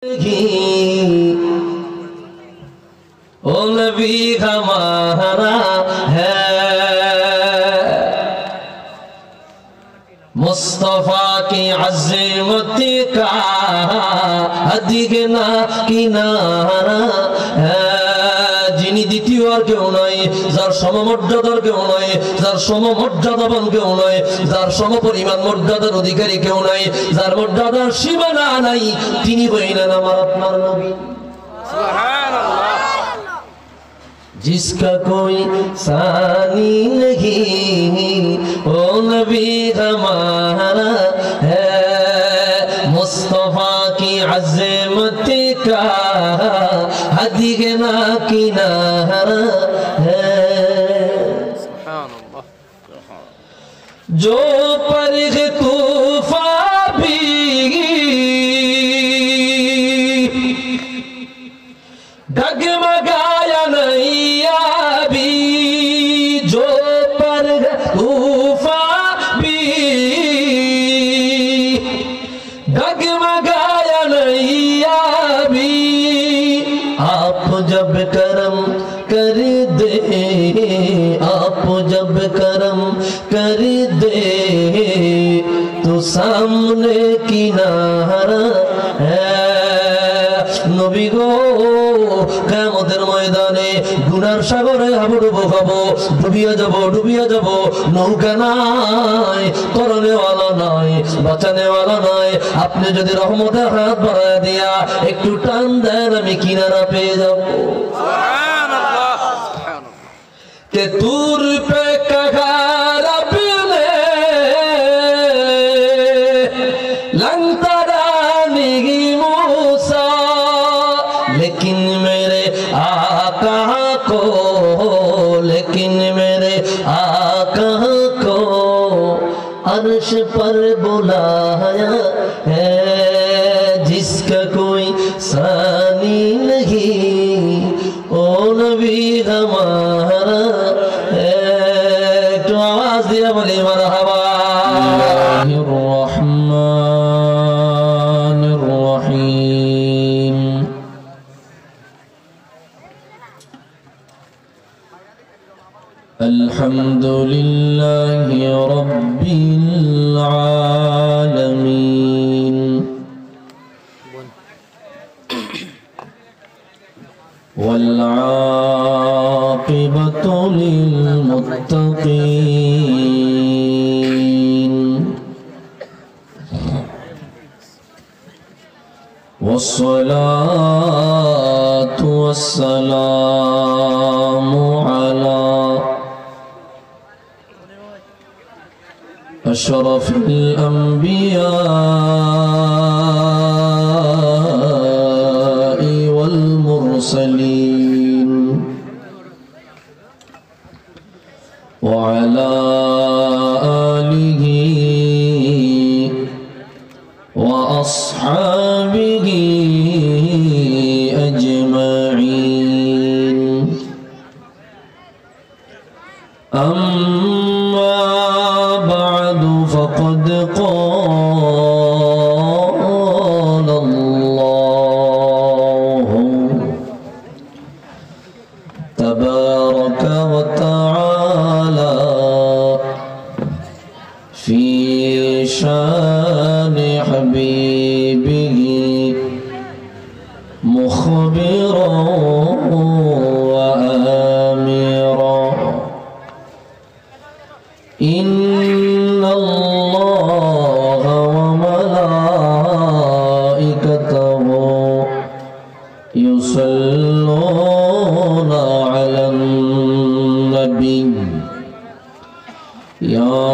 ओ नबी हमारा है मुस्तफा की अज़मत का अधिगना किनारा है যিনি দ্বিতীয় আর কেউ নয় যার সমমর্যাদার কেউ নয় যার সমমর্যাদাবান কেউ নয় যার সমপরিমাণ মর্যাদার অধিকারী কেউ নয় যার মর্যাদার সীমানা নাই তিনি হইলেন আমার আপনার নবী সুবহানাল্লাহ जिसका कोई सानी नहीं ओ नबी हमारा है मुस्तफा की अज़मत का हदीगना किनारा है सुभान अल्लाह जो परग तूफा भी डगमगाया नहीं अभी जो परग तूफा भी डगमगाया नहीं अभी आप जब करम कर दे आप जब करम कर दे तो सामने किनारा है नबी गो কিয়ামতের ময়দানে গুনার সাগরে হাবুডুবু খাবো ডুবিয়ে যাব নৌকা নাই করনেওয়ালা নাই বাঁচানেওয়ালা নাই আপনি যদি রহমতের হাত বাড়ায় দিয়া একটু টান দেন আমি কিনারা পেয়ে যাব সুবহানাল্লাহ কে তুর পে কহা রবনে लंतरानी मूसा लेकिन मेरे आका को अर्श पर बुलाया है जिसका कोई सानी नहीं ओ नबी हमारा है तो आवाज दिया बोले मरहबा الحمد لله رب العالمين والعاقبة للمتقين والصلاة والسلام على أشرف الأنبياء والمرسلين وعلى آله وأصحابه أجمعين أما بعد فقد قال الله تبارك وتعالى في شان حبيبه مخبرا وآمرا إن الله وملائكته يصلون على النبي يا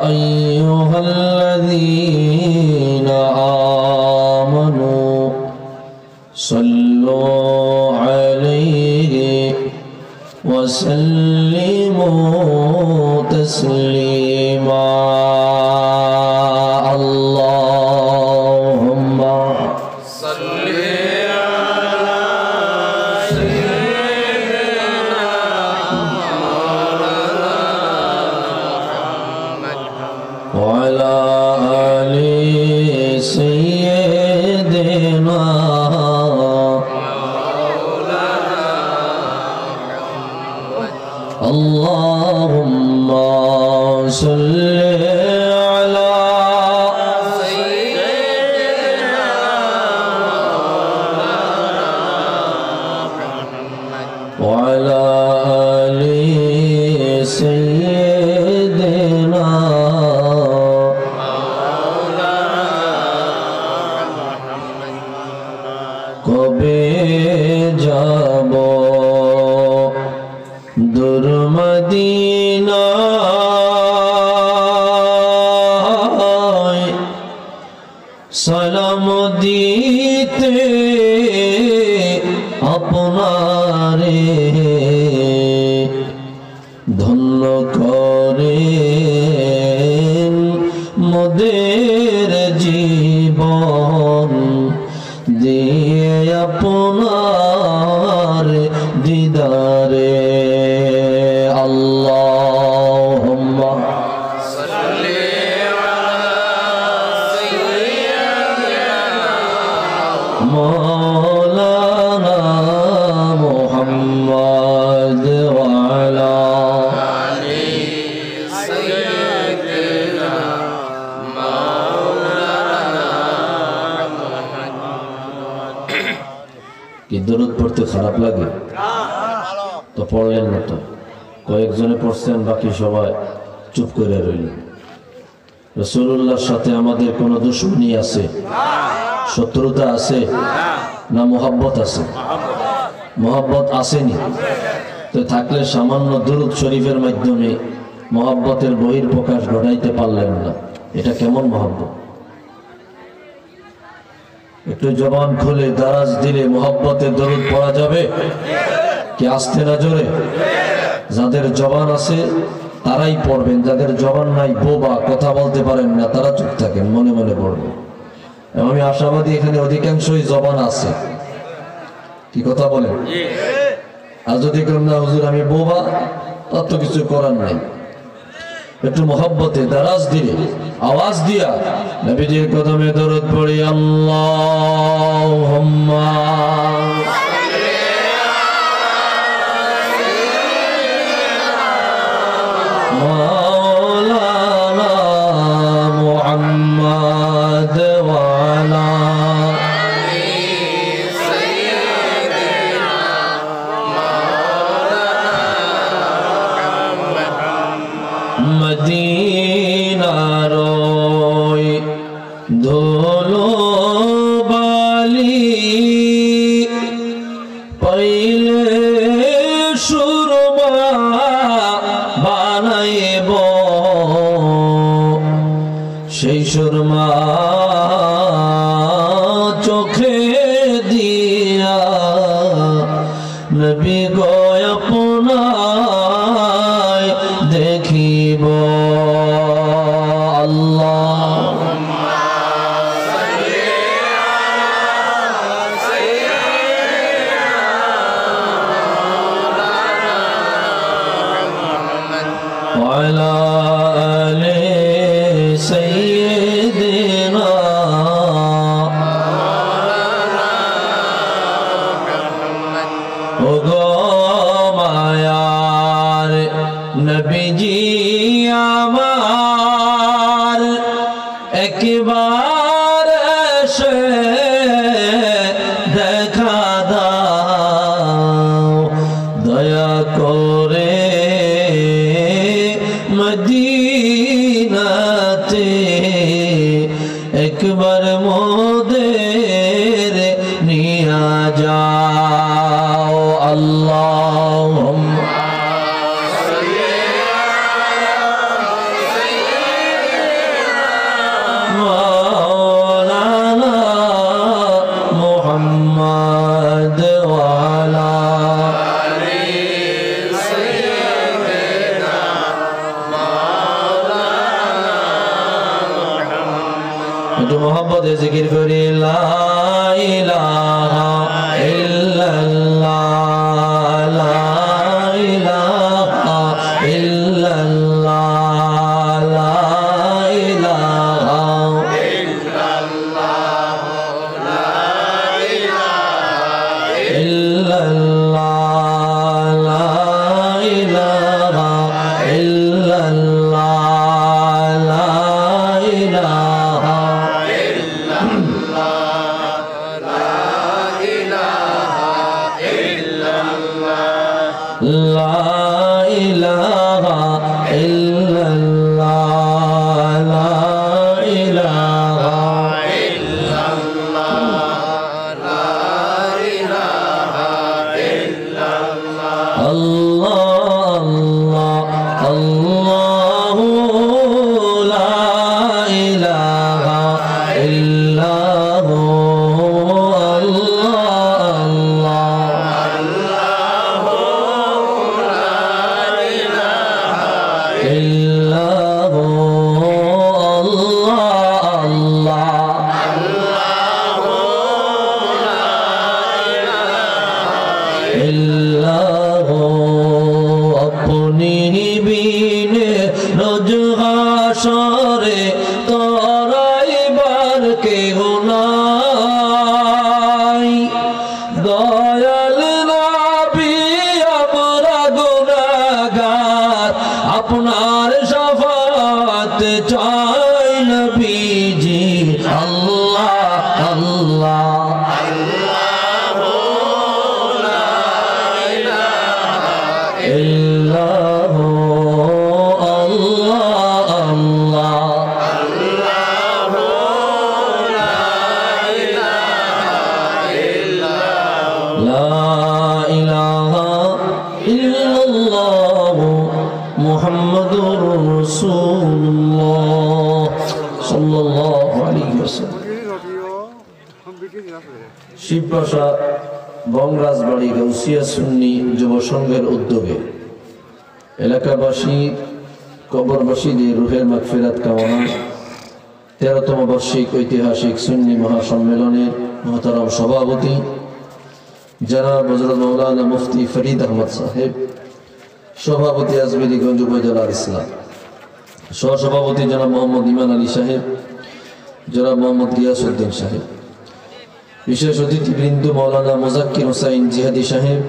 أيها الذين آمنوا صلوا عليه وسلموا تسليما اللهم صل على سيدنا محمد وعلى آل سيدنا سيدنا اللهم صل على سيدنا وعلى آل سيدنا কবে যাব দূর মদিনায় সালাম দিতে আপনারে ধন্য করেন মোদের জীবন দিয়ে আপনার দিদারে আল্লাহুম্মা সাল্লি আলা সাইয়্যিদিনা মাওলানা মুহাম্মদ ওয়া আলা আলি সাইয়্যিদিনা কি দরুদ পড়তে খারাপ লাগে তো পড়লেন না তো কয়েকজনে পড়ছেন বাকি সবাই চুপ করে রইলেন রাসূলুল্লাহর সাথে আমাদের কোনো দুশমনি আছে শত্রুতা আছে না মোহাব্বত আছে মোহাব্বত আসেনি তো থাকলে সামান্য দুরূদ শরীফের মাধ্যমে মোহাব্বতের বহিঃপ্রকাশ ঘটাইতে পারলেন না এটা কেমন মোহাব্বত একটু জবান খুলে দারাজ দিলে মোহাব্বতের দরুদ পড়া যাবে কি আস্তে না জোরে যাদের জবান আছে তারাই পড়বেন যাদের জবান নাই বোবা কথা বলতে পারেন না তারা চুপ থাকেন মনে মনে পড়বেন আমি আশাবাদী এখানে অধিকাংশই জবান আছে কি কথা বলেন আর যদি কেউ না হুজুর আমি বোবা তার তো কিছু করার নাই একটু মোহাব্বতে দারাজ দিলে আওয়াজ দিয়া নবীজির কদমে দরুদ পড়ি আল্লাহুম্মা মাওলানা মুহাম্মদ ওয়া আলা আলি সাইয়্যিদিনা মদিনার ওই ধুলো বালি পাইলে সুরমা বানাইব সেই সুরমা চোখে দিয়া নবী গো আপনায় দেখিব আল্লাহুম্মা সাল্লি আলা সাইয়্যিদিনা মুহাম্মদ ওয়া আলা আলি সাইয়্যিদিনা ওগো মায়ার নবীজি আমার একবার এসে দেখা দাও দয়া করে মদিনাতে একবার মোদের নিয়া যাও আল্লাহুম্মা মাওলানা মুহাম্মদ ওয়া আলা আলি সাইয়্যিদিনা মাওলানা একটু মোহাব্বতে জিকির করি লা ইলাহা ইল্লাল্লাহ লা ইলাহা ইল্লাল্লাহ লা ইলাহা ইল্লাল্লাহ লা লা ইলাহা ইল্লাল্লাহ লা ইলাহা ইল্লাল্লাহ লা ইলাহা ইল্লাল্লাহ আল্লাহ আল্লাহ লা ইলাহা ইল্লাল্লাহ হাসরে তরাইবার কেহ নাই দয়াল নবী আমরা গুনাহগার আপনার শাফাত চাই নবীজি আল্লাহ আল্লাহ মুহাম্মাদুর রাসূলুল্লাহ সাল্লাল্লাহু আলাইহি ওয়াসাল্লাম। শিববাসা বংরাজবাড়ি গাউসিয়া সুন্নি যুব সংঘের উদ্যোগে এলাকাবাসী কবরবাসীদের রুহের মাগফিরাত কামনা 13তম বার্ষিক ঐতিহাসিক সুন্নি মহাসম্মেলনের মহতারাম সভাপতি জনাব হযরত মাওলানা মুফতি ফরিদ আহমদ সাহেব, সভাপতি আজমিরিগঞ্জ উপজেলার ইসলাম, সহসভাপতি জনাব মোহাম্মদ ইমান আলী সাহেব, জনাব মোহাম্মদ গিয়াসউদ্দিন সাহেব, বিশেষ অতিথিবৃন্দ মাওলানা মুজাক্কির হোসাইন জিহাদি সাহেব,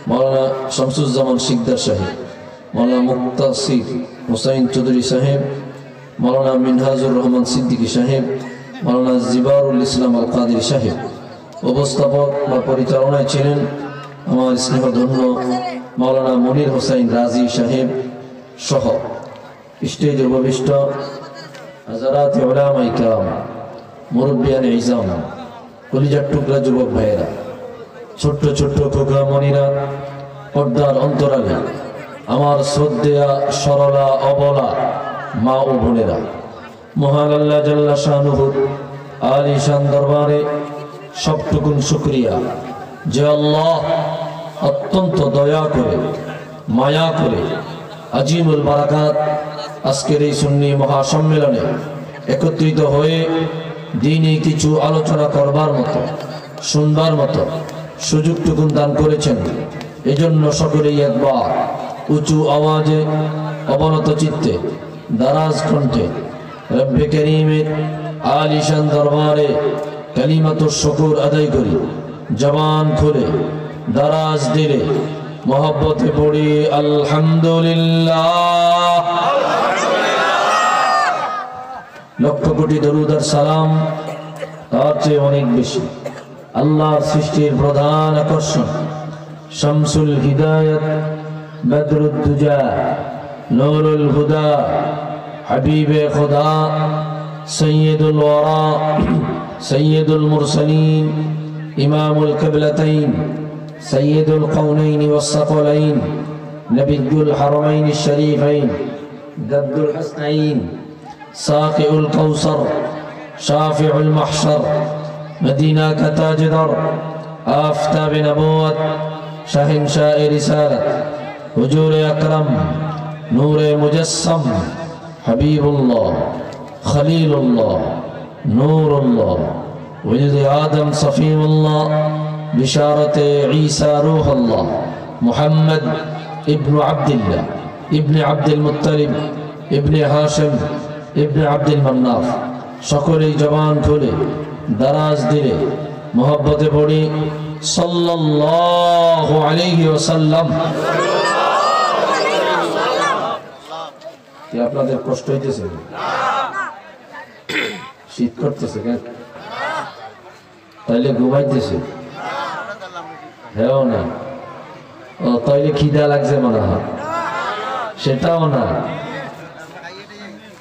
মাওলানা শামসুজ্জামান শিকদার সাহেব, মাওলানা মুক্তাসির হোসাইন চৌধুরী সাহেব, মাওলানা মিনহাজুর রহমান সিদ্দিকী সাহেব, মাওলানা জিবারুল ইসলাম আল কাদির সাহেব। উপস্থাপক বা পরিচালনায় ছিলেন আমার স্নেহধন্য মাওলানা মনির হোসাইন রাজি সাহেব সহ স্টেজে উপবিষ্ট হাজারাত উলামায়ে কিরাম, মুরব্বিয়ানে ইজাম, কলিজার টুকরা যুবক ভাইয়েরা, ছোট্ট ছোট্ট খোকা মনিরা, পর্দার অন্তরালে আমার শ্রদ্ধেয়া সরলা অবলা মা ও বোনেরা, মহান আল্লাহ জাল্লা শানুহুর আলিশান দরবারে সবটুকুন শুকরিয়া যে আল্লাহ অত্যন্ত দয়া করে মায়া করে আজিমুল বারাকাত আজকের এই সুন্নি মহাসম্মেলনে একত্রিত হয়ে দিনে কিছু আলোচনা করবার মতো শুনবার মতো সুযোগটুকুন দান করেছেন। এজন্য সকলেই একবার উঁচু আওয়াজে অবনত চিত্তে দারাজ কণ্ঠে রব্বে করিমের আলিশান দরবারে কালিমাতুশ শুকর আদায় করি, জবান খুলে দারাজ দিলে মহব্বতে পড়ি আলহামদুলিল্লাহ। লক্ষ কোটি দরুদ আর সালাম তার চেয়ে অনেক বেশি আল্লাহর সৃষ্টির প্রধান আকর্ষণ শামসুল হিদায়াত বদরুদ দুজা নূরুল হুদা হাবিবে খুদা সৈয়দুল ওয়ারা সৈয়দুল মুরসালিন ইমামুল কিবলাতাইন সৈয়দুল কওনাইন ওয়াস সাকলাইন নবিয়ুল হারামাইন শরীফাইন জাদ্দুল হাসনাইন সাকিউল কাউসার শাফিউল মাহশর মদিনা কা তাজদার আফতাব নবুয়ত শাহিনশাহ রিসালাত হুজুর আকরাম নূরে মুজাসসাম হাবিবুল্লাহ খলিলুল্লাহ নূরুল্লাহ ওয়ালিদ আদম সফিউল্লাহ বিশারতে ঈসা রূহুল্লাহ মুহাম্মদ ইবনে আব্দুল্লাহ ইবনে আব্দুল মুত্তালিব ইবনে হাশিম ইবনে আব্দুল মান্নাফ। সকলেই জবান খুলে দারাজ দিলে মোহব্বতে পড়ি সাল্লাল্লাহু আলাইহি ওয়াসাল্লাম। কি আপনাদের কষ্ট হইতেছে? শীত করতেছে কেন? তাইলে ঘুমাইতেছে? হ্যাঁ না ও তাইলে খিদা লাগছে মনে হয়, সেটাও না।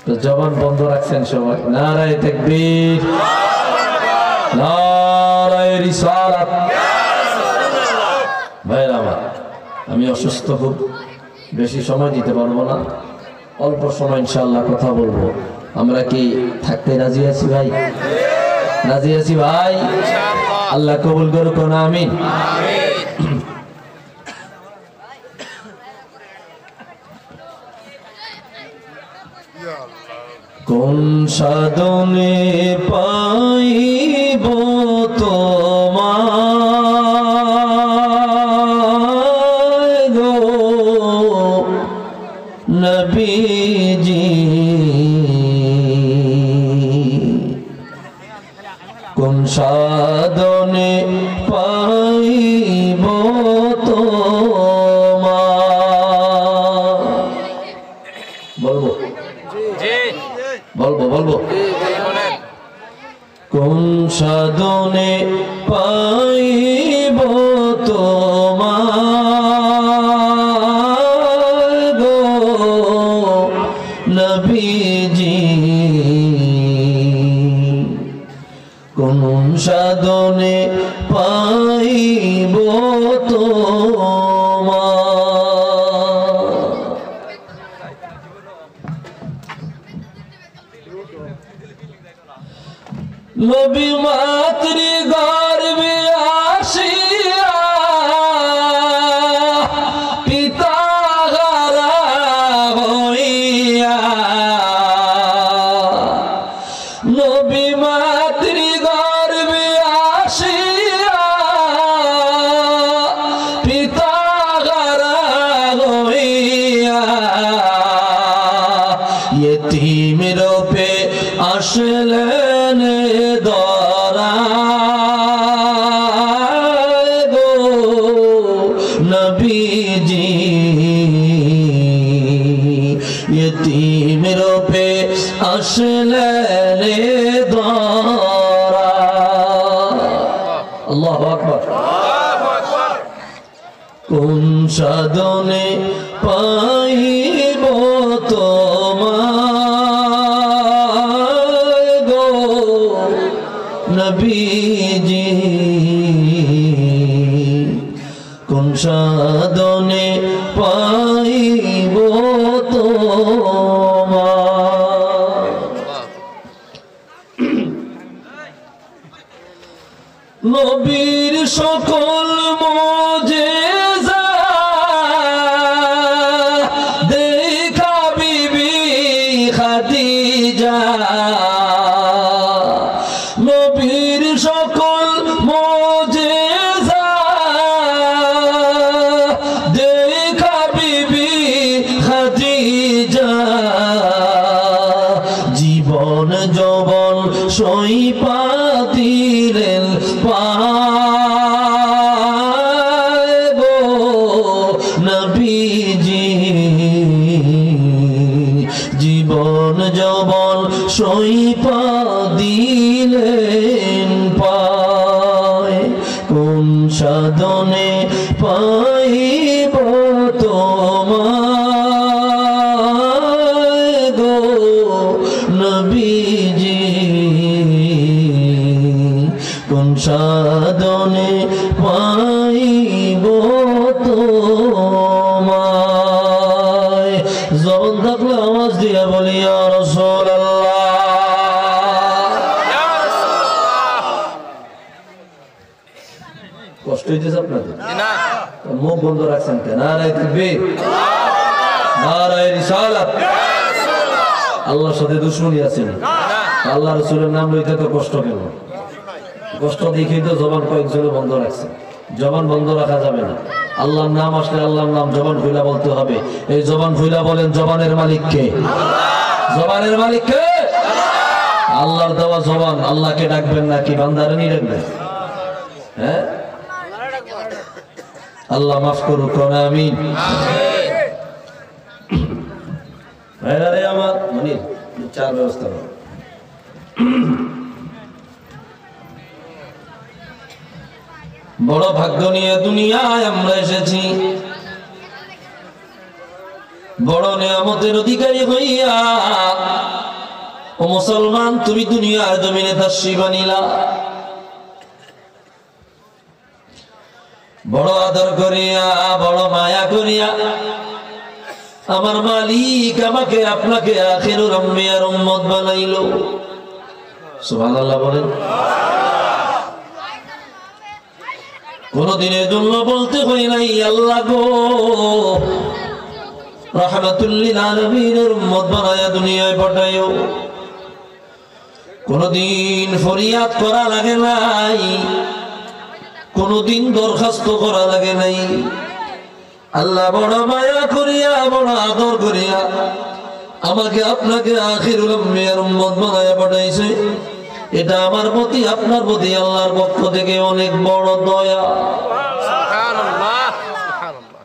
তো জবান বন্ধ রাখছেন সবাই। নারায়ে তাকবীর, নারায়ে রিসালাত। ভাইরা আমার, আমি অসুস্থ, খুব বেশি সময় দিতে পারবো না, অল্প সময় ইনশাআল্লাহ কথা বলবো। আমরা কি থাকতে রাজি আছি ভাই? রাজি আছি ভাই? আল্লাহ কবুল করুক না, আমিন। কোন সাধনে পাইব তোমায় গো নবীজি, কোন সাধনে পাইব তোমায়? বলবো বলবো বলবো কোন সাধনে পাইব তোমায় গো নবীজি, কোন সাধনে পাইব তোমায়? নবী মাতৃ গর্ভে আসিয়া পিতা হারা হইয়া, নবী মাতৃ গর্ভে আসিয়া পিতা হারা হইয়া, ইয়তীম রূপে আসলেন দরায় গো নবীজি, ইয়তীম রূপে আসলেন দরায়। আল্লাহু আকবার। কোন সাধনে পাইব তোমায় গো নবীজি, কোন সাধনে পাইব তোমায়? নবীর সকল মুজিজা দেখা বিবি খাদিজা, নবীর সকল মুজিজা দেখা বিবি খাদিজা, জীবন যৌবন সইপা দিলেন পায় গো নবীজি, জীবন যৌবন সইপা দিলেন পায়। কোন সাধনে পাইব তোমায় গো নবীজি, কোন সাধনে পাইব তোমায়? জবান থাকলে আওয়াজ দিয়া বলি ইয়া রাসূলুল্লাহ। কষ্ট হইতেছে আপনাদের? না, মুখ বন্ধ রাখছেন কেন? নারায়ে তাকবীর, নারায়ে রিসালাত। আল্লাহর সাথে দুশমনী আছে না? আল্লাহ রাসূলের নাম লইতে তো কষ্ট কেন? কষ্ট দেখেই তো জবান কয়েকজনে বন্ধ রাখছে। জবান বন্ধ রাখা যাবে না। আল্লাহর নাম আসলে আল্লাহর নাম জবান খুলে বলতে হবে। এই জবান খুলে বলেন, জবানের মালিক কে? জবানের মালিক কে? আল্লাহর দেওয়া জবান। আল্লাহকে ডাকবেন নাকি বান্দারে নিয়ে ডাকবেন? হ্যাঁ, আল্লাহ মাফ করুক, আমিন। ভাইরা রে আমার, মানে চার ব্যবস্থা বড় ভাগ্য নিয়ে দুনিয়ায় আমরা এসেছি। বড় নিয়ামতের অধিকারী হইয়া ও মুসলমান তুমি দুনিয়ার জমিনে তাশরীফ আনিলা, বড় আদর করিয়া বড় মায়া করিয়া আমার মালিক আমাকে আপনাকে আখিরুল আম্বিয়ার উম্মত বানাইলো। সুবহানাল্লাহ বলেন। কোন দিনের জন্য বলতে হয় নাই আল্লাহ গো রাহমাতুল লিল আলামিনের উম্মত বানায়া দুনিয়ায় পাঠাইও। কোনদিন ফরিয়াদ করা লাগে নাই, কোনদিন দরখাস্ত করা লাগে নাই। আল্লাহ বড় মায়া করিয়া বড় আদর করিয়া আমাকে আপনাকে আখিরুল আম্বিয়ার উম্মত বানায়া পাঠাইছে। এটা আমার প্রতি আপনার প্রতি আল্লাহর পক্ষ থেকে অনেক বড় দয়া। সুবহানাল্লাহ সুবহানাল্লাহ।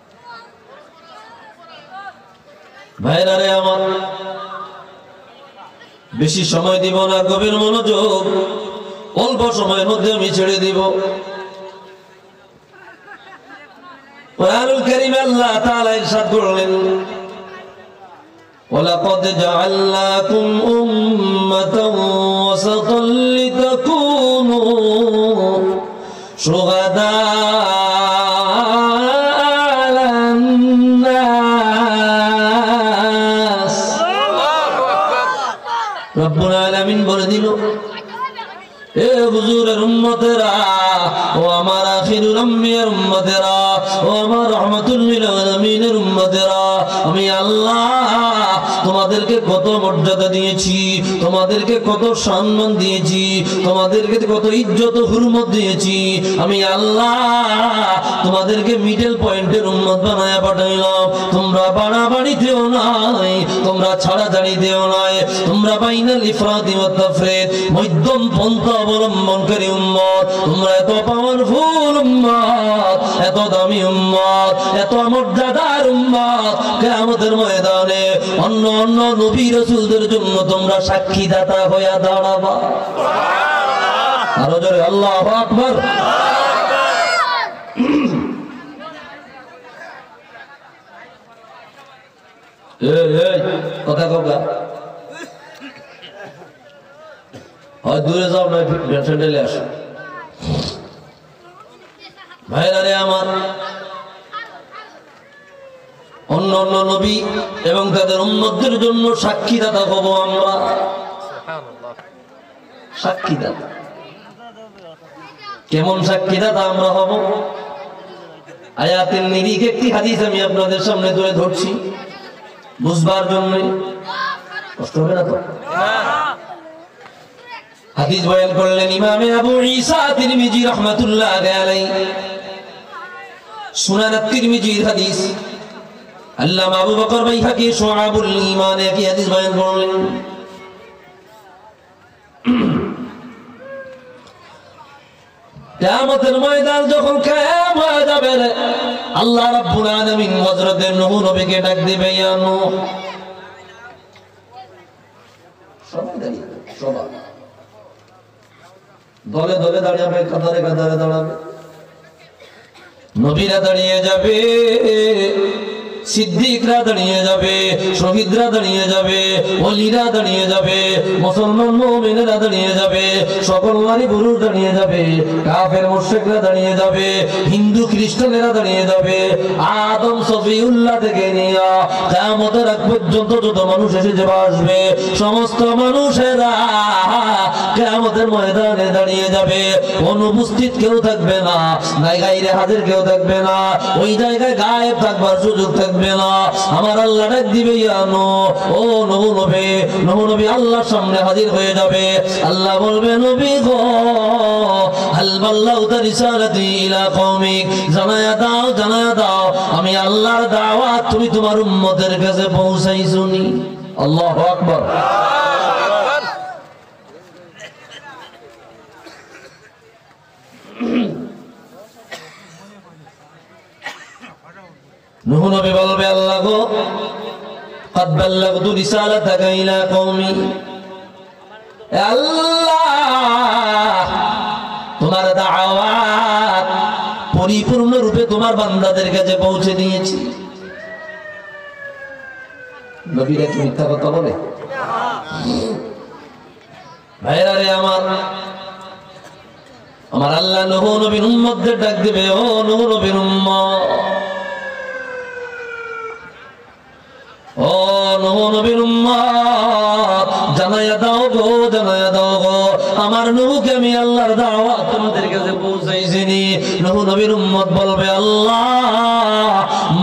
ভাইরা রে আমার, বেশি সময় দিব না, গভীর মনোযোগ, অল্প সময়ের মধ্যে আমি ছেড়ে দিব। কুরআনুল কারীমে আল্লাহ তাআলা ইরশাদ করলেন, ওয়ালাকাদ জাআলনাকুম উম্মাতান ওয়াসাতান লিতাকুনু শুহাদা আলান নাস। রব্বুল আলামিন বলে দিল, এ হুজুরের উম্মতেরা, ও আমার আখিরুল আম্বিয়ার উম্মতেরা, ও আমার রাহমাতুল লিল আলামিনের উম্মতেরা, আমি আল্লাহ তোমাদেরকে কত মর্যাদা দিয়েছি, তোমাদেরকে কত সম্মান দিয়েছি, তোমাদেরকে কত ইজ্জত হুরমত দিয়েছি। আমি আল্লাহ তোমাদেরকে মিডল পয়েন্টের উম্মত বানায়া পাঠাইলাম। তোমরা বাড়াবাড়িতেও নাই, তোমরা ছাড়াছাড়িতেও নাই, তোমরা বাইনাল ইফরাতি ওয়াত তাফরিদ মধ্যম পন্থা অবলম্বনকারী উম্মত। তোমরা এত পাওয়ারফুল উম্মত, এত দামি উম্মত, এত মর্যাদার উম্মত, কিয়ামতের ময়দানে অন্য অন্য নবী রাসূলদের জন্য তোমরা সাক্ষীদাতা হয়ে দাঁড়াবা। আরো জোরে আল্লাহু আকবার। এই কথা কওগা, হয় দূরে যাও না পেছনে আসো। ভাইরা রে আমার, অন্য অন্য নবী এবং তাদের উম্মতদের জন্য সাক্ষীদাতা হব আমরা। সাক্ষীদাতা কেমন সাক্ষীদাতা আমরা হব? আয়াতের নিরিখ একটি হাদিস আমি আপনাদের সামনে তুলে ধরছি বুঝবার জন্য। কষ্ট হবে না তো? হাদিস বয়ান করলেন ইমামে আবু ঈসা তিরমিজি রাহমাতুল্লাহ আলাইহি, সুনান তিরমিজির হাদিস। আল্লামা আবু বকর বাইহাকি শুআবুল ঈমানে কি হাদিস বয়ান করলেন। কিয়ামতের ময়দান যখন কায়েম হয়ে যাবে, আল্লাহ রাব্বুল আলামিন হযরতে নূহ নবীকে ডাক দিবে, ইয়া নূহ। সবাই দাঁড়িয়ে, সবাই দলে দলে দাঁড়াবে, কাতারে কাতারে দাঁড়াবে। নবীরা দাঁড়িয়ে যাবে, সিদ্দিকরা দাঁড়িয়ে যাবে, শহীদরা দাঁড়িয়ে যাবে, ওলিরা দাঁড়িয়ে যাবে, মুসলমান মুমিনেরা দাঁড়িয়ে যাবে, সকল নারী পুরুষ দাঁড়িয়ে যাবে, কাফের মুশরিকরা দাঁড়িয়ে যাবে, হিন্দু খ্রিস্টানেরা দাঁড়িয়ে যাবে। আদম সফিউল্লাহ থেকে নিয়ে কিয়ামতের আগ পর্যন্ত যত মানুষ এসে আসবে, সমস্ত মানুষেরা কিয়ামতের ময়দানে দাঁড়িয়ে যাবে। অনুপস্থিত কেউ থাকবে না, নাই গায়রে হাজির কেউ থাকবে না, ওই জায়গায় গায়েব থাকবার সুযোগ থাকবে না। আমার আল্লাহ ডাক দিবে, ইয়া নূহ, ও নূহ নবী। নূহ নবী আল্লাহর সামনে হাজির হয়ে যাবে। আল্লাহ বলবে, নবী গো, হাল বাল্লাগতা রিসালাতি ইলা কওমিক, জানায়া দাও, জানায়া দাও আমি আল্লাহর দাওয়াত তুমি তোমার উম্মতের কাছে পৌঁছাইছনি। আল্লাহু আকবার। নূহ নবী বলবে, আল্লাহ গো, قد بلغت رسالتك إلى قومي, আল্লাহ তোমার দাওয়াত পরিপূর্ণ রূপে তোমার বান্দাদের কাছে পৌঁছে দিয়েছি। নবীরা কি মিথ্যা কথা বলে? ভাইরা রে আমার আল্লাহ নূহ নবীর উম্মতদের ডাক দিবে, ও নূহ নবীর উম্মত, ও নূহ নবীর উম্মত, জানাইয়া দাও গো, জানাইয়া দাও গো, আমার নূহকে আমি আল্লাহর দাওয়াত তোমাদের কাছে পৌঁছাইছিনি। নূহ নবীর উম্মত বলবে, আল্লাহ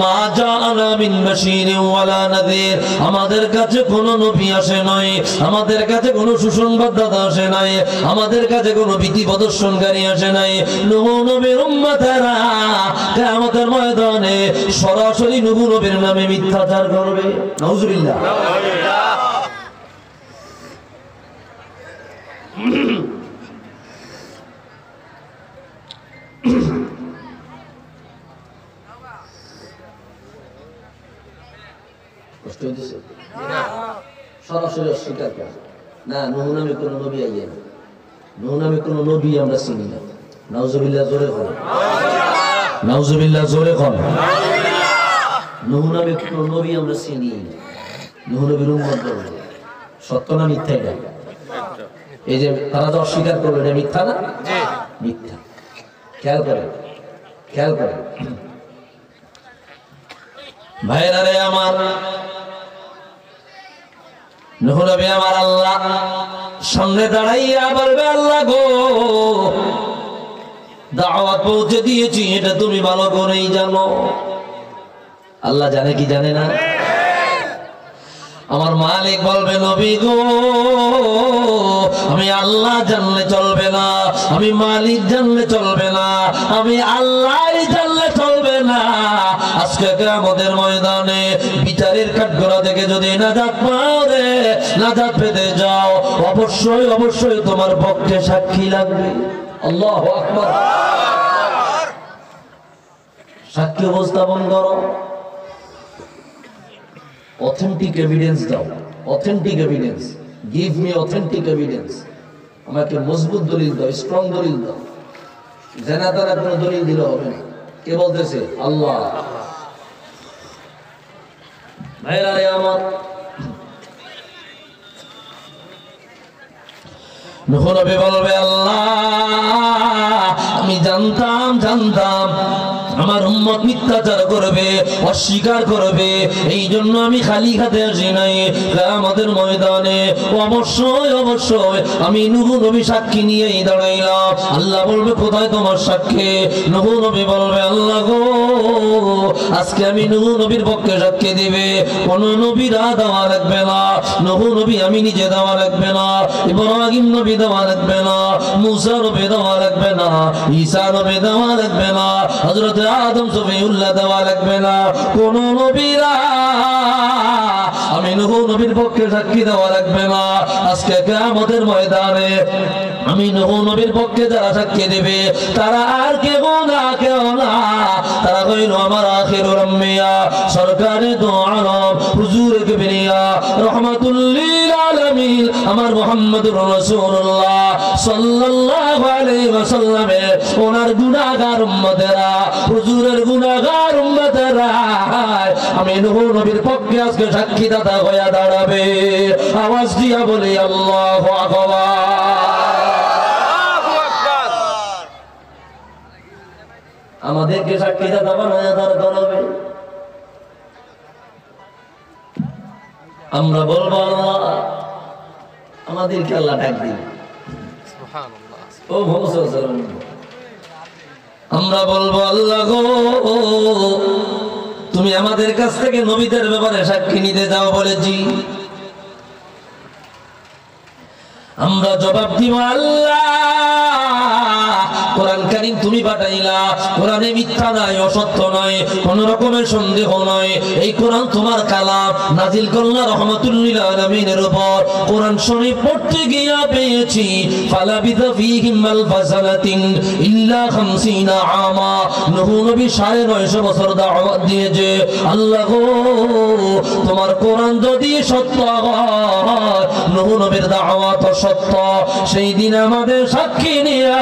মা জাআনা মিন বাশীরিন ওয়ালা নাযীর, আমাদের কাছে কোনো নবী আসে নাই, আমাদের কাছে কোনো সুসংবাদদাতা আসে নাই, আমাদের কাছে কোনো ভীতি প্রদর্শনকারী আসে নাই। নূহ নবীর উম্মতেরা কিয়ামতের ময়দানে সরাসরি নূহ নবীর নামে মিথ্যাচার করবে। নাউজুবিল্লাহ। কষ্ট হইতেছে? সরাসরি অস্বীকার করে না, নূহ নামে কোনো নবী আইয়ে না, নূহ নামে কোনো নবী আমরা চিনি না। নাউজুবিল্লাহ, জোরে কর নাউজুবিল্লাহ, জোরে কর। নূহ নামে কোনো নবী আমরা চিনি না। নূহ নবীর উম্মত বলবে, সত্য না মিথ্যা? এটা এই যে তারা তো অস্বীকার করলো, এটা মিথ্যা না? মিথ্যা। খেয়াল করে, খেয়াল করে ভাইরা রে আমার, নূহ নবী আমার আল্লাহ সামনে দাঁড়াইয়া বলবে, আল্লাহ গো, দাওয়াত পৌঁছে দিয়েছি, এটা তুমি ভালো করেই জানো। আল্লাহ জানে কি জানে না? আমার মালিক বলবে, নবী গো, আমি আল্লাহ জানলে চলবে না, আমি মালিক জানলে চলবে না, আমি আল্লাহ জানলে চলবে না। আজকে কিয়ামতের ময়দানে বিচারের কাঠগড়া থেকে যদি নাজাত পাও রে, নাজাত পেতে যাও, অবশ্যই অবশ্যই তোমার পক্ষে সাক্ষী লাগবে। আল্লাহু আকবার। সাক্ষী উপস্থাপন করো, অথেন্টিক এভিডেন্স দাও, authentic evidence, give me authentic evidence. আমাকে মজবুত দলিল দাও, স্ট্রং দলিল দাও। জানা তারা কোনো দলিল দিলে হবে না। কে বলতেছে? আল্লাহ। ভাইরা রে আমার, নূহ নবী বলবে, আল্লাহ আমি জানতাম আমার উম্মত মিথ্যাচার করবে, অস্বীকার করবে, এই জন্য আমি খালি হাতে আসি নাই। কিয়ামতের ময়দানে অবশ্যই অবশ্যই আমি নূহ নবী সাক্ষী নিয়েই দাঁড়াইলাম। আল্লাহ বলবে, কোথায় তোমার সাক্ষী? নূহ নবী বলবে, আল্লাহ গো, আজকে আমি নূহ নবীর পক্ষে সাক্ষী দিবে, কোন নবীরা দেওয়া লাগবে না। নূহ নবী আমি নিজে দেওয়া লাগবে না, ইব্রাহিম নবী দেওয়া লাগবে না, মুসা নবী দেওয়া লাগবে না, ঈসা নবী দেওয়া লাগবে না, হযরত আদম সফিউল্লাহ দেওয়া লাগবে না। কোন নবীরা আমি নূহ নবীর পক্ষে সাক্ষী দেওয়া লাগবে না। আজকে কিয়ামতের ময়দানে আমি নূহ নবীর পক্ষে যারা সাক্ষী দেবে, তারা আর কেউ না, কেউ না, তারা হইল আমার আখিরুল আম্বিয়া, সরকারে দো আলম, হুজুর কিবরিয়া, রহমাতুল লিল আলামিন, আমার মুহাম্মদুর রাসূলুল্লাহ সাল্লাল্লাহু আলাইহি ওয়াসাল্লামের ওনার গুনাহগার উম্মতেরা, হুজুরের গুনাহগার উম্মতেরা আমি নূহ নবীর পক্ষে আজকে সাক্ষীদাতা হয়ে দাঁড়াবে। আওয়াজ দিয়া বলি আল্লাহু আকবার। আমাদেরকে সাক্ষীদাতা বানায় দাঁড়াবে। আমরা বলবো, আল্লাহ আমাদেরকে আল্লাহ ডাক দিন। ও আমরা বলবো, আল্লাহ গো, তুমি আমাদের কাছ থেকে নবীদের ব্যাপারে সাক্ষী নিতে যাও বলেছি। আমরা জবাব দিব, আল্লাহ কোরআন কারীম তুমি পাঠাইলা, কোরআনে মিথ্যা নাই, অসত্য নাই, কোন রকমের সন্দেহ নাই। এই কোরআন তোমার কালাম, নাজিল করলা রহমাতুল লিল আলামিনের উপর। কোরআন শরীফ পড়তে গিয়া পেয়েছি ফালাবিথা ফীহিম আলফা সানাতিন ইল্লা 50 আমা। নূহ নবী 950 বছর দাওয়াত দিয়েছে। আল্লাহ গো, তোমার কোরআন যদি সত্য হয়, নূহ নবীর দাওয়াত সত্য, সেই দিন আমাদের সাক্ষী নিয়া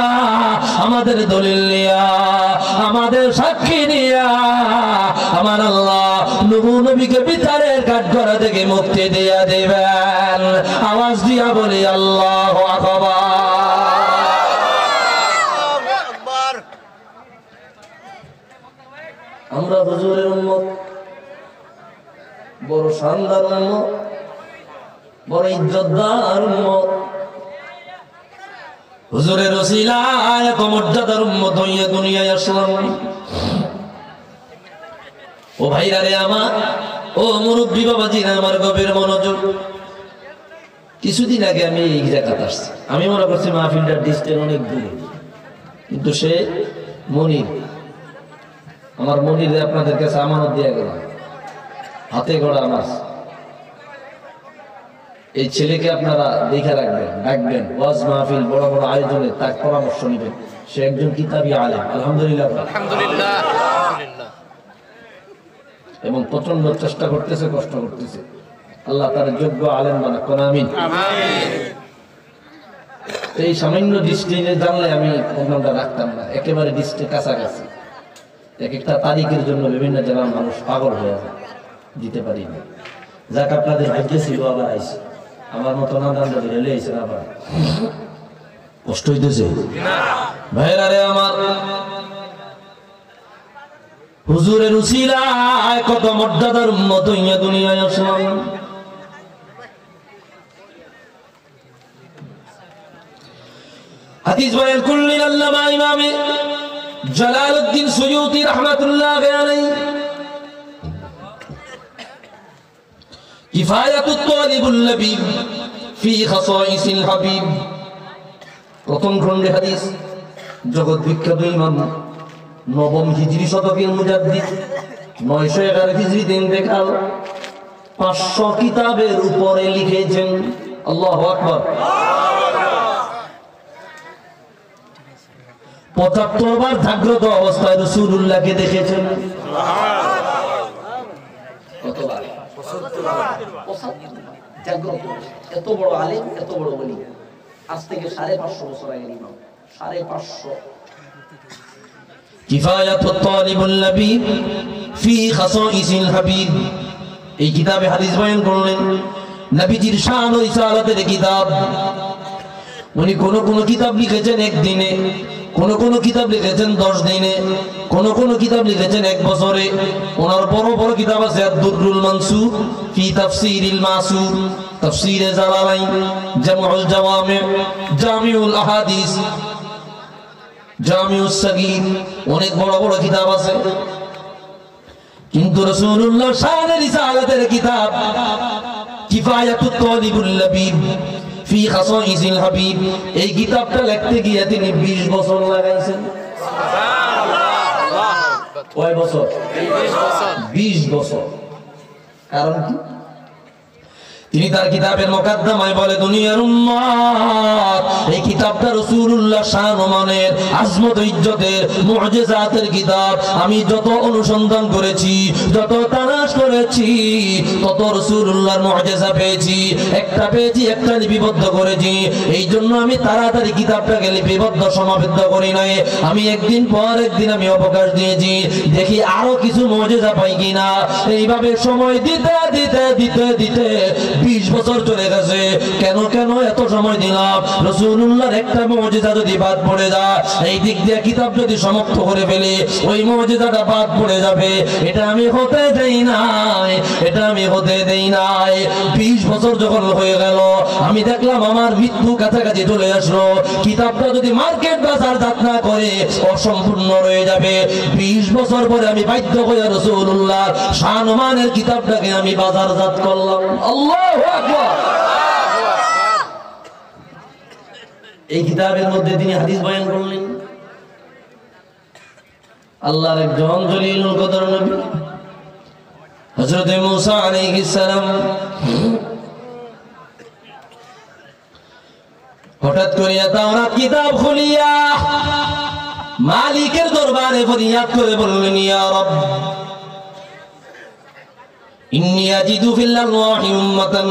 আমাদের দলিল নিয়া, আমাদের সাক্ষী নিয়া আমার আল্লাহ নূহ নবীকে বিচারের কাঠগড়া থেকে মুক্তি দিয়া দেবেন। আওয়াজ দিয়া বলি আল্লাহু আকবার। আমরা হুজুরের উম্মত, বড় শানদার উম্মত, বড় ইজ্জতদার উম্মত, হুজুরের ওসিলায় এত মর্যাদার উম্মত হইয়া দুনিয়ায় আসলাম। ও ভাইরা রে আমার, ও মুরব্বী বাবাজিরা আমার, গভীর মনোযোগ। কিছুদিন আগে আমি এই জায়গাতে আসছি। আমি মনে করছি মাহফিলটার ডিস্টেন্স অনেক দূরে, কিন্তু সে মনির, আমার মনির আপনাদের কাছে আমানত দিয়ে গেল, হাতে গড়া আমার। এই ছেলেকে আপনারা দেখে রাখবেন, ডাকবেন, ওয়াজ মাহফিল বড় বড় আয়োজনে তার পরামর্শ নেবেন। সে একজন কিতাবী আলেম, আলহামদুলিল্লাহ আলহামদুলিল্লাহ, এবং প্রচন্ড চেষ্টা করতেছে, কষ্ট করতেছে। আল্লাহ তার যোগ্য আলেম বানাক, কোন আমিন। এই সামান্য ডিস্ট্রিক্টে জানলে আমি প্রোগ্রামটা রাখতাম না, একেবারে ডিস্ট্রিক্ট কাছাকাছি। এক একটা তারিখের জন্য বিভিন্ন জেলার মানুষ পাগল হয়ে যায়, দিতে পারি না। যাক, আপনাদের ভাগ্য ছিল, আবার আইসি। আমার মতো না দান্দা রেলে আইসেন, আবার কষ্ট হইতেছে ভাইরা রে আমার। হুজুরের উসিলায় কত মর্যাদার উম্মত হইয়া দুনিয়ায় আসলাম। হাদিস বয়ান করলেন আল্লামা ইমামে জালালউদ্দিন সুয়ুতি রাহমাতুল্লাহি আলাইহি। কিফায়াতুত তালিবুল লাবিব ফি খাসাইসিল হাবিব, প্রথম খণ্ডে হাদিস। জগৎ বিখ্যাত ইমাম, নবম হিজরি শতকের মুজাদ্দিদ, 911 হিজরিতে ইন্তেকাল, 500 কিতাবের উপরে লিখেছেন। আল্লাহু আকবার। 75 বার জাগ্রত অবস্থায় রাসূলুল্লাহকে দেখেছেন। কতবার? 75 জাগ্রত। এত বড় আলেম, এত বড় ওলি। আজ থেকে 550 বছর আগের ইমাম, 550। কিফায়াতুত তালিবুল লাবিব ফি খাসাইসিল হাবিব, এই কিতাবে হাদিস বয়ান করলেন। নবীজির শান ও রিসালাতের কিতাব। উনি কোন কিতাব লিখেছেন একদিনে, কোন কিতাব লিখেছেন 10 দিনে, কোন কিতাব লিখেছেন 1 বছরে। ওনার বড় বড় কিতাব আছে, আদ-দুররুল মানসুর ফি তাফসীরিল মাসুর, তাফসীরে জালালাইন, জামউল জাওয়ামি, জামিউল আহাদিস, জামিউস সাগীর, অনেক বড় বড় কিতাব আছে। কিন্তু রাসূলুল্লাহ শান রিসালাতের কিতাব কিফায়াতুত তালিবুল লাবিব ফি খাসাইসিল হাবিব, এই কিতাবটা লিখতে গিয়ে তিনি 20 বছর লাগাইছেন। সুবহানাল্লাহ। কয় বছর? 20 বছর। কারণ কি? তিনি তার কিতাবের মুকাদ্দমায় বলে, দুনিয়ার উম্মত, এই কিতাবটা রাসূলুল্লাহ শান ও মানের, আজমত ইজ্জতের, মুআজিজাতের কিতাব। আমি যত অনুসন্ধান করেছি, যত তালাশ করেছি, তত রাসূলুল্লাহর মুআজিজা পেয়েছি। একটা লিপিবদ্ধ করেছি। এই জন্য আমি তাড়াতাড়ি কিতাবটাকে লিপিবদ্ধ সমাবদ্ধ করি নাই। আমি একদিন পর একদিন আমি অবকাশ দিয়েছি, দেখি আরো কিছু মুআজিজা পাই কিনা। এইভাবে সময় দিতে দিতে দিতে দিতে 20 বছর চলে গেছে। কেন এত সময় দিলাম? রাসূলুল্লাহর একটা মুআজিজা যদি বাদ পড়ে যায়, এই দিক দিয়ে কিতাব যদি সমাপ্ত করে ফেলে, ওই মুআজিজাটা বাদ পড়ে যাবে। এটা আমি হতে দেই নাই, এটা আমি হতে দেই নাই। 20 বছর যখন হয়ে গেল, আমি দেখলাম আমার মৃত্যু কাছাকাছি চলে আসলো। কিতাবটা যদি মার্কেট বাজার জাত না করে, অসম্পূর্ণ রয়ে যাবে। 20 বছর পরে আমি বাধ্য হয়ে রাসূলুল্লাহর শান ও মানের কিতাবটাকে আমি বাজারজাত করলাম। আল্লাহু আকবার। এই কিতাবের মধ্যে তিনি হাদিস বয়ান করলেন। আল্লাহর একজন জলিলুল কদর নবী হযরত মুসা আলাইহিস সালাম হঠাৎ করে তাওরাত কিতাব খুলিয়া মালিকের দরবারে ফরিয়াদ করে বললেন, ইয়া রব, ইন্নী আজিদু ফিল আরওয়াহি উম্মাতান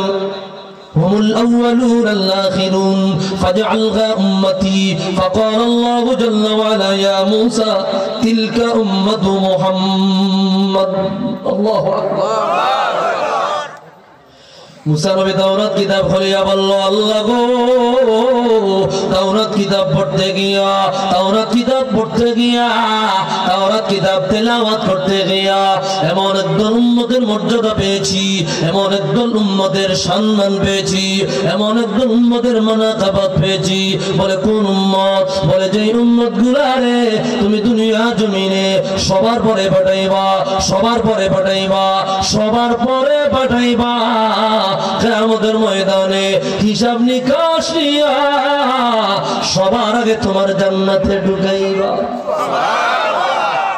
هم الأولون الآخرون فاجعلها أمتي فقال الله جل وعلا يا موسى تلك أمة محمد الله أكبر মুসা নবী তাওরাত কিতাব খুলিয়া বলল আল্লাহ গো তাওরাত কিতাব পড়তে গিয়া তাওরাত কিতাব পড়তে গিয়া তাওরাত কিতাব তেলাওয়াত করতে গিয়া এমন একদল উম্মতের মর্যাদা পেয়েছি এমন একদল উম্মতের সম্মান পেয়েছি এমন একদল উম্মতের মানাকাবাত পেয়েছি বলে কোন উম্মত বলে যেই উম্মতগুলা রে তুমি দুনিয়া জমিনে সবার পরে পাঠাইবা সবার পরে পাঠাইবা সবার পরে পাঠাইবা কিয়ামতের ময়দানে হিসাব নিকাশ নিয়া সবার আগে তোমার জান্নাতে ঢুকাইবা সুবহানাল্লাহ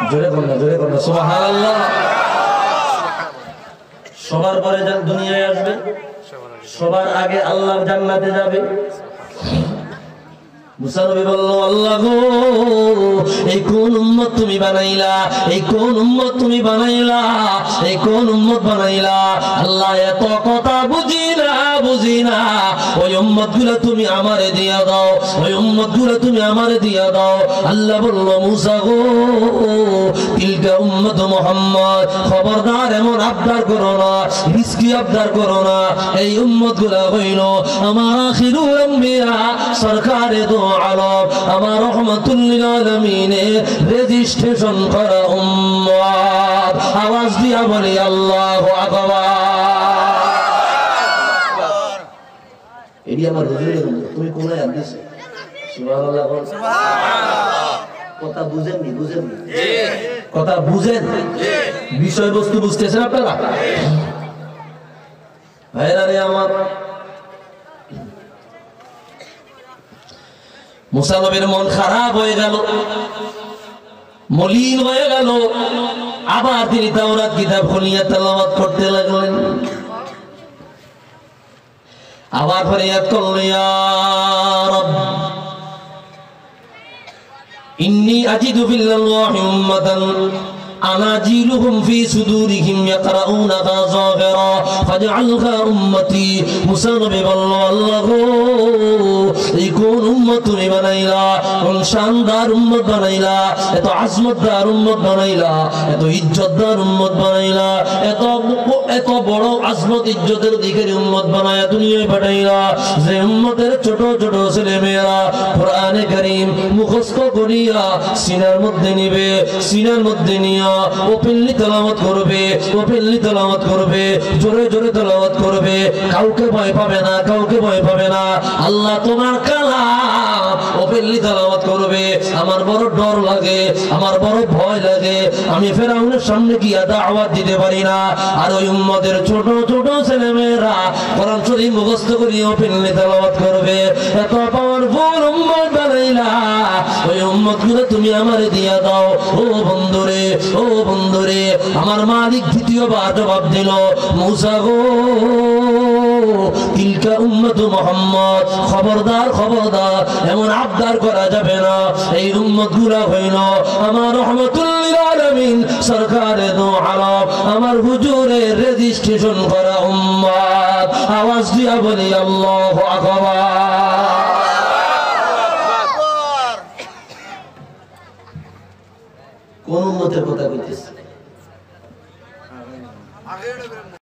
জোরে বলনা সুবহানাল্লাহ সবার পরে দুনিয়ায় আসবে সবার আগে আল্লাহর জান্নাতে যাবে মুসা নবী বলল আল্লাহ গো এই কোন উম্মত তুমি বানাইলা এই কোন উম্মত তুমি বানাইলা এই কোন উম্মত বানাইলা আল্লাহ এত কথা বুঝি না ওই উম্মতগুলো তুমি আমারে দিয়া দাও ওই উম্মতগুলো তুমি আমারে দিয়া দাও আল্লাহ বলল মুসা গো তিলকা উম্মত মুহাম্মদ খবরদার এমন আবদার করো না রিজকি আবদার করো না এই উম্মতগুলো হইল আমার আখিরুল আম্বিয়া সরকারে দো আলম আমার রহমাতুল লিল আলামিনে রেজিস্ট্রেশন করা উম্মত আওয়াজ দিয়া বলি আল্লাহু আকবার এডি আমার হুজুরের তুমি কোনায় আদিস সুবহানাল্লাহ বল সুবহানাল্লাহ কথা বুঝেননি জি কথা বুঝেন জি বিষয়বস্তু বুঝতেছেন আপনারা জি ভাইরা রে আমার মুসা নবীর মন খারাপ হয়ে গেল মলিন হয়ে গেল আবার তিনি তাওরাত কিতাব খুলিয়া তেলাওয়াত করতে লাগলেন আবার ফরিয়াদ করলেন ইয়া রব ইন্নী আজিদু বিল্লাহি উম্মাতান أناجيلهم في صدورهم يقرؤونها ظاهرا فاجعلها أمتي মুসা নবী বলল আল্লাহ গো এই কোন উম্মত তুমি বানাইলা কোন শানদার উম্মত বানাইলা এত আজমতদার উম্মত বানাইলা এত ইজ্জতদার উম্মত বানাইলা এত বড় আজমত ইজ্জতের অধিকারী উম্মত বানায়া দুনিয়ায় পাঠাইলা যে উম্মতের ছোট ছোট ছেলে মেয়েরা কোরআনে কারীম মুখস্থ করিয়া সিনার মধ্যে নিবে সিনার মধ্যে নিয়া ওপেনলি তেলাওয়াত করবে জোরে জোরে তেলাওয়াত করবে কাউকে ভয় পাবে না কাউকে ভয় পাবে না আল্লাহ তোমার কালাম ওপেনলি তেলাওয়াত করবে আমার বড় ডর লাগে আমার বড় ভয় লাগে আমি ফেরাউনের সামনে গিয়ে দাওয়াত দিতে পারি না আর ওই উম্মতের ছোট ছোট ছেলেমেয়েরা কোরআন শরীফ মুখস্থ করে ওপেনলি তেলাওয়াত করবে এত পাওয়ারফুল উম্মত বানাইলা ওই উম্মতগুলো তুমি আমারে দিয়া দাও ও বন্ধুরে আমার মালিক দ্বিতীয়বার জবাব দিল মুসা গো তিলকা উম্মত মুহাম্মদ খবরদার এমন আবদার করা যাবে না এই উম্মতগুলো হইল আমার রহমাতুল লিল আলামিন সরকারে দো আলম আমার হুজুরের রেজিস্ট্রেশন করা উম্মত আওয়াজ দিয়া বলি আল্লাহু আকবার কোন উম্মতের কথা কইতেছে